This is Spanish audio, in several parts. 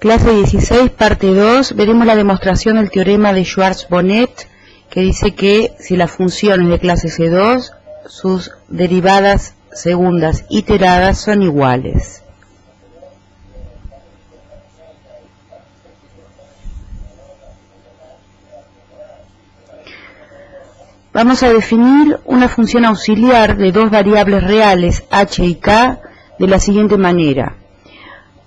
Clase 16, parte 2, veremos la demostración del teorema de Schwarz-Bonnet, que dice que si las funciones de clase C2, sus derivadas segundas iteradas son iguales. Vamos a definir una función auxiliar de dos variables reales, h y k, de la siguiente manera.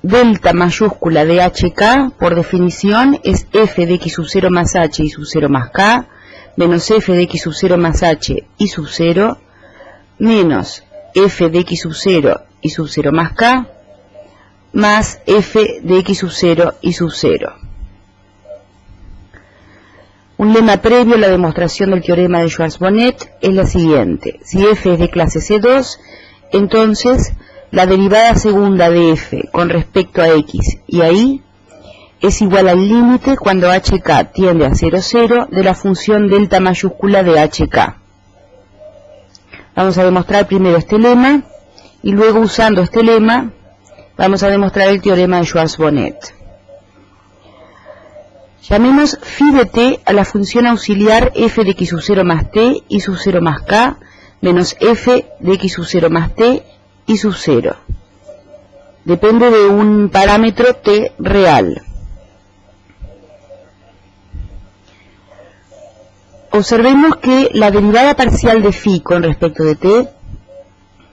Delta mayúscula de hk, por definición, es f de x sub 0 más h y sub 0 más k, menos f de x sub 0 más h y sub 0, menos f de x sub 0 y sub 0 más k, más f de x sub 0 y sub 0. Un lema previo a la demostración del teorema de Schwarz-Bonnet es la siguiente. Si f es de clase C2, entonces la derivada segunda de f con respecto a x y a y es igual al límite cuando hk tiende a 0, 0 de la función delta mayúscula de hk. Vamos a demostrar primero este lema y luego, usando este lema, vamos a demostrar el teorema de Schwarz-Bonnet. Llamemos phi de t a la función auxiliar f de x sub 0 más t y sub 0 más k menos f de x sub 0 más t y sub 0. Depende de un parámetro t real. Observemos que la derivada parcial de phi con respecto de t,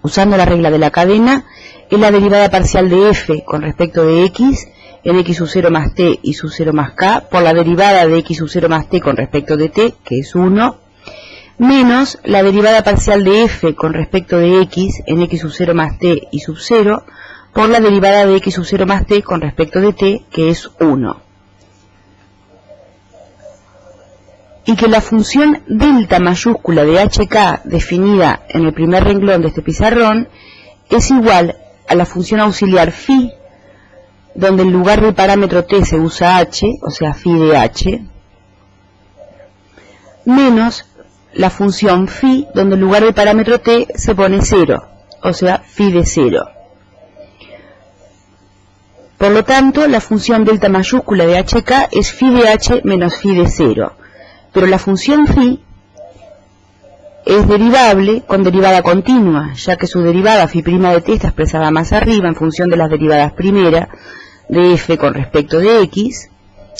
usando la regla de la cadena, es la derivada parcial de f con respecto de x en x sub 0 más t y sub 0 más k por la derivada de x sub 0 más t con respecto de t, que es 1, menos la derivada parcial de f con respecto de x en x sub 0 más t y sub 0 por la derivada de x sub 0 más t con respecto de t, que es 1. Y que la función delta mayúscula de hk definida en el primer renglón de este pizarrón es igual a la función auxiliar phi, donde en lugar del parámetro t se usa h, o sea phi de h, menos la función phi, donde en lugar del parámetro t se pone 0, o sea phi de 0. Por lo tanto, la función delta mayúscula de hk es phi de h menos phi de 0, pero la función phi es derivable con derivada continua, ya que su derivada phi' de t está expresada más arriba en función de las derivadas primeras de f con respecto de x,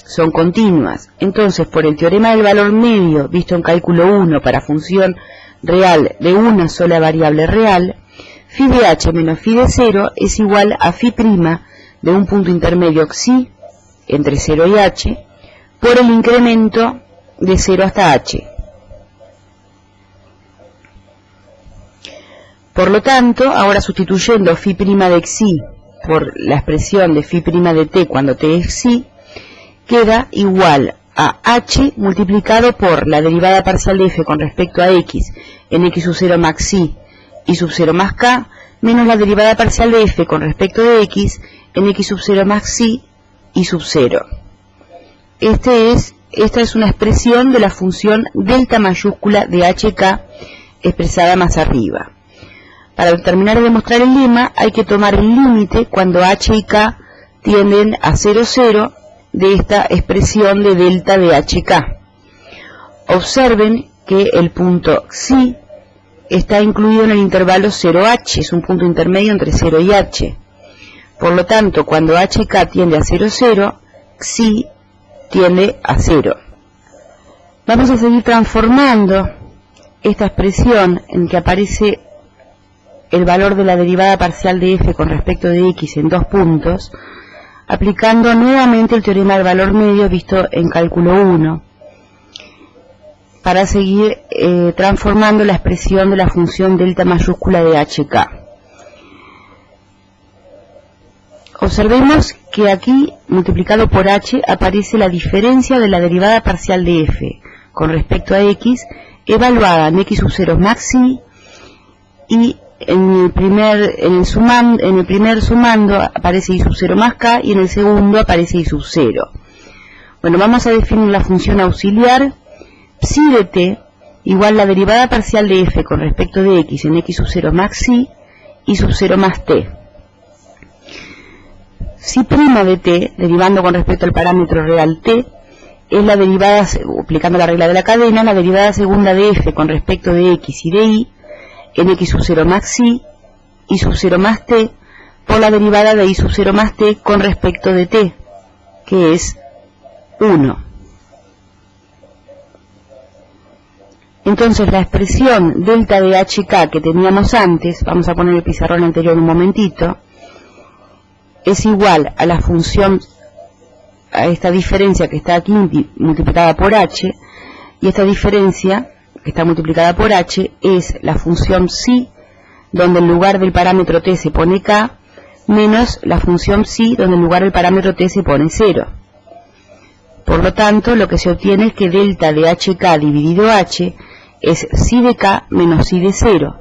son continuas. Entonces, por el teorema del valor medio, visto en cálculo 1 para función real de una sola variable real, phi de h menos phi de 0 es igual a phi' de un punto intermedio xi, entre 0 y h, por el incremento de 0 hasta h. Por lo tanto, ahora sustituyendo phi' de xi por la expresión de phi' de t cuando t es xi, queda igual a h multiplicado por la derivada parcial de f con respecto a x en x sub 0 más xi y sub 0 más k, menos la derivada parcial de f con respecto de x en x sub 0 más xi y sub 0. Esta es una expresión de la función delta mayúscula de hk expresada más arriba. Para terminar de demostrar el lema, hay que tomar el límite cuando h y k tienden a 0, 0 de esta expresión de delta de hk. Observen que el punto xi está incluido en el intervalo 0h, es un punto intermedio entre 0 y h. Por lo tanto, cuando hk tiende a 0, 0, xi tiende a 0. Vamos a seguir transformando esta expresión en que aparece el valor de la derivada parcial de f con respecto de x en dos puntos, aplicando nuevamente el teorema del valor medio visto en cálculo 1, para seguir transformando la expresión de la función delta mayúscula de hk. Observemos que aquí, multiplicado por h, aparece la diferencia de la derivada parcial de f con respecto a x, evaluada en x sub 0 más xi, y en el primer sumando aparece y sub 0 más k y en el segundo aparece y sub 0. Bueno, vamos a definir la función auxiliar psi de t igual la derivada parcial de f con respecto de x en x sub 0 más xi y sub 0 más t. psi' de t, derivando con respecto al parámetro real t, es la derivada, aplicando la regla de la cadena, la derivada segunda de f con respecto de x y de y, en x sub 0 más psi, y sub 0 más t, por la derivada de y sub 0 más t con respecto de t, que es 1. Entonces la expresión delta de hk que teníamos antes, vamos a poner el pizarrón anterior un momentito, es igual a la función, a esta diferencia que está aquí multiplicada por h, y esta diferencia que está multiplicada por h es la función psi, donde en lugar del parámetro t se pone k, menos la función psi, donde en lugar del parámetro t se pone 0. Por lo tanto, lo que se obtiene es que delta de hk dividido h es psi de k menos psi de 0.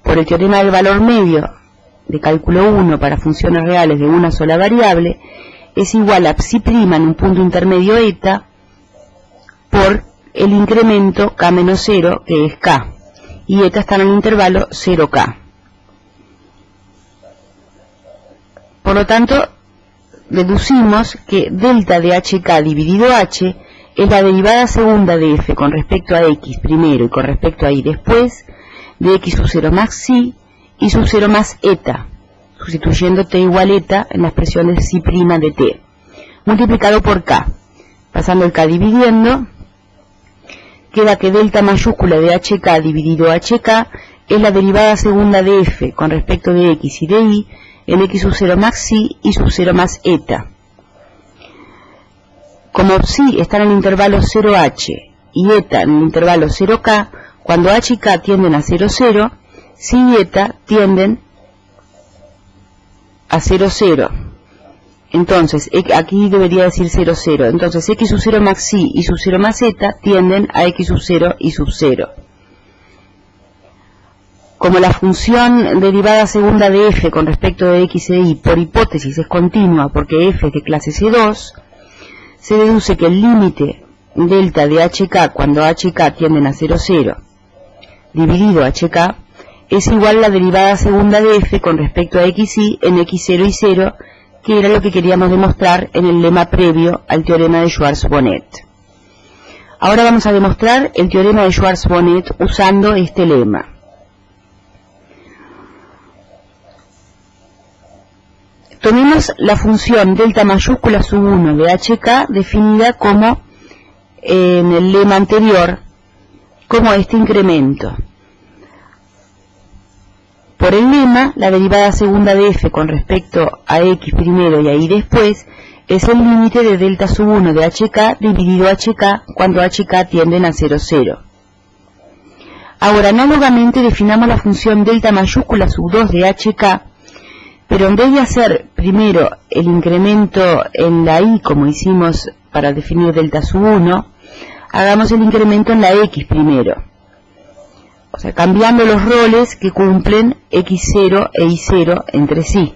Por el teorema del valor medio de cálculo 1 para funciones reales de una sola variable, es igual a psi' en un punto intermedio eta por el incremento k menos 0, que es k, y eta está en el intervalo 0k. Por lo tanto, deducimos que delta de hk dividido h es la derivada segunda de f con respecto a x primero y con respecto a y después, de x sub 0 más psi y sub 0 más eta, sustituyendo t igual eta en la expresión de psi' de t, multiplicado por k. Pasando el k dividiendo, queda que delta mayúscula de hk dividido hk es la derivada segunda de f con respecto de x y de y en x sub 0 más psi y sub 0 más eta. Como psi está en el intervalo 0h y eta en el intervalo 0k, cuando h y k tienden a 0, 0, psi y eta tienden a 0, 0. Entonces, aquí debería decir 0, 0. Entonces, x sub 0 más psi y sub 0 más eta tienden a x sub 0 y sub 0. Como la función derivada segunda de f con respecto de x e y por hipótesis es continua porque f es de clase C2, se deduce que el límite delta de hk cuando h y k tienden a 0, 0 dividido hk es igual a la derivada segunda de f con respecto a x y en x0 y 0, que era lo que queríamos demostrar en el lema previo al teorema de Schwarz-Bonnet. Ahora vamos a demostrar el teorema de Schwarz-Bonnet usando este lema. Tomemos la función delta mayúscula sub 1 de hk definida como en el lema anterior, como este incremento. Por el lema, la derivada segunda de f con respecto a x primero y a y después es el límite de delta sub 1 de hk dividido hk cuando hk tienden a 0, 0. Ahora, análogamente definamos la función delta mayúscula sub 2 de hk, pero en vez de hacer primero el incremento en la y como hicimos para definir delta sub 1, hagamos el incremento en la x primero. O sea, cambiando los roles que cumplen x0 e y0 entre sí.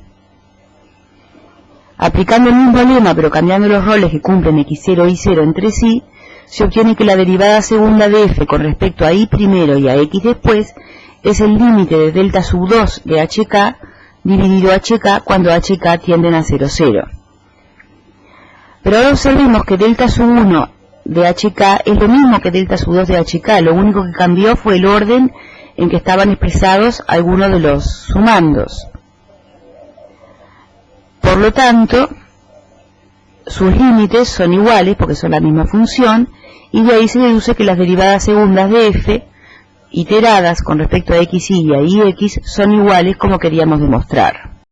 Aplicando el mismo lema, pero cambiando los roles que cumplen x0 e y0 entre sí, se obtiene que la derivada segunda de f con respecto a y primero y a x después es el límite de delta sub 2 de hk dividido hk cuando hk tienden a 0, 0. Pero ahora observemos que delta sub 1 de hk es lo mismo que delta sub 2 de hk, lo único que cambió fue el orden en que estaban expresados algunos de los sumandos. Por lo tanto, sus límites son iguales porque son la misma función, y de ahí se deduce que las derivadas segundas de f iteradas con respecto a x y a y x son iguales como queríamos demostrar.